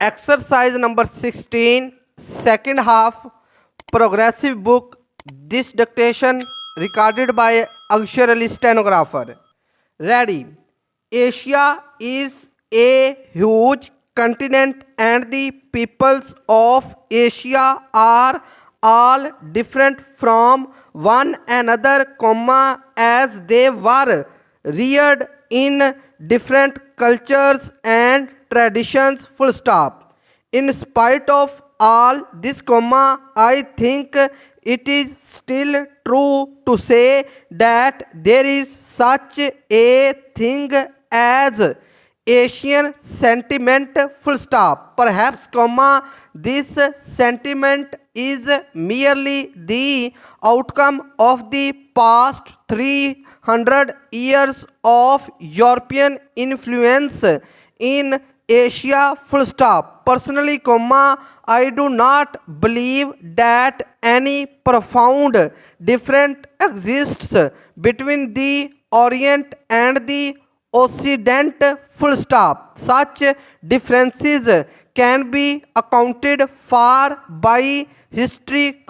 Exercise number 16, second half, progressive book. This dictation recorded by Akshar Ali, stenographer. Ready. Asia is a huge continent and the peoples of Asia are all different from one another, as they were reared in different cultures and traditions, full stop. In spite of all this, I think it is still true to say that there is such a thing as Asian sentiment, full stop. Perhaps, this sentiment is merely the outcome of the past 300 years of European influence in Asia, full stop. Personally, I do not believe that any profound difference exists between the Orient and the Occident, full stop. Such differences can be accounted for by history,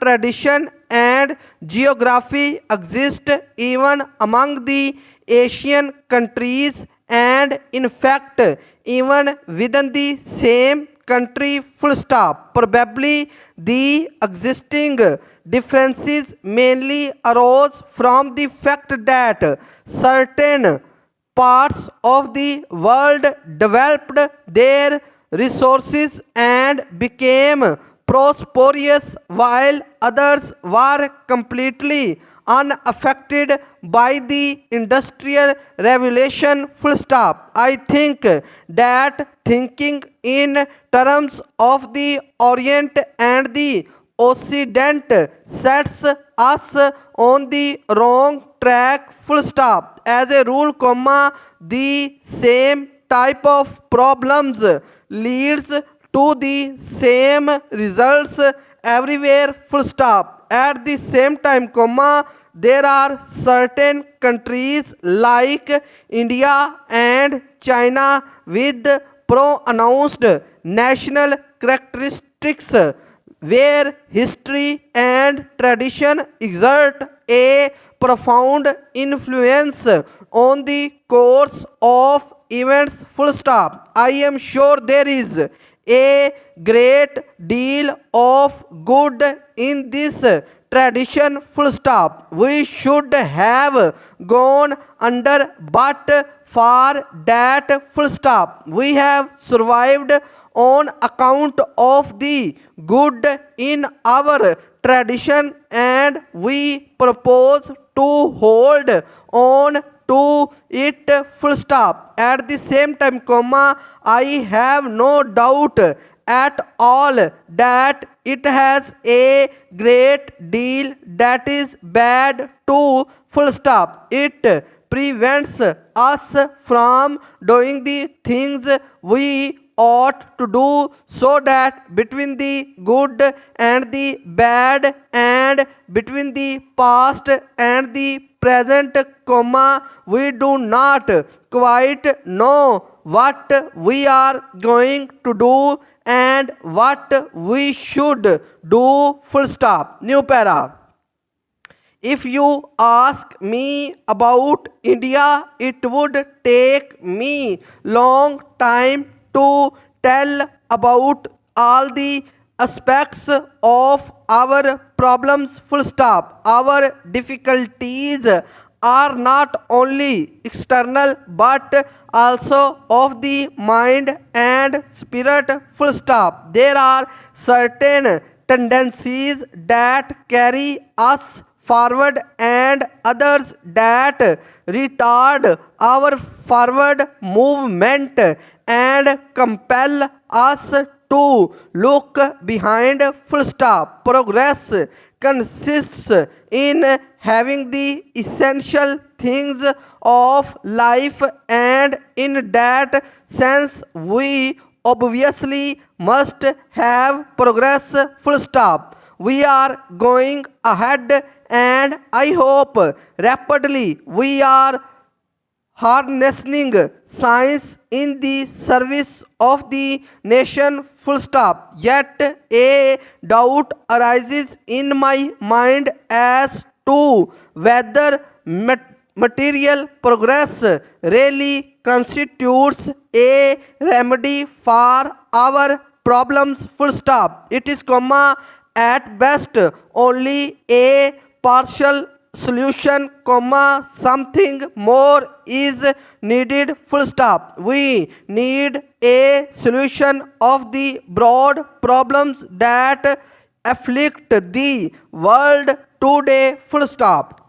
tradition and geography exist even among the Asian countries, and in fact even within the same country, full stop. Probably the existing differences mainly arose from the fact that certain parts of the world developed their resources and became prosperous while others were completely unaffected by the industrial revolution, full stop. I think that thinking in terms of the Orient and the Occident sets us on the wrong track, full stop. As a rule, the same type of problems leads to the same results everywhere, full stop. At the same time, there are certain countries like India and China with pronounced national characteristics where history and tradition exert a profound influence on the course of events, full stop. I am sure there is a great deal of good in this tradition, full stop. We should have gone under, but for that, full stop, we have survived on account of the good in our tradition, and we propose to hold on to it, full stop. At the same time, I have no doubt at all that it has a great deal that is bad too, full stop. It prevents us from doing the things we ought to do, so that between the good and the bad and between the past and the present, we do not quite know what we are going to do and what we should do, full stop. New para. If you ask me about India, it would take me long time to tell about all the aspects of our problems, full stop. Our difficulties are not only external but also of the mind and spirit, full stop. There are certain tendencies that carry us forward and others that retard our forward movement and compel us to look behind, full stop. Progress consists in having the essential things of life, and in that sense we obviously must have progress, full stop. We are going ahead, and I hope rapidly we are harnessing science in the service of the nation, full stop. Yet a doubt arises in my mind as to whether material progress really constitutes a remedy for our problems, full stop. It is comma at best only a partial solution, comma something more is needed, full stop. We need a solution of the broad problems that afflict the world today, full stop.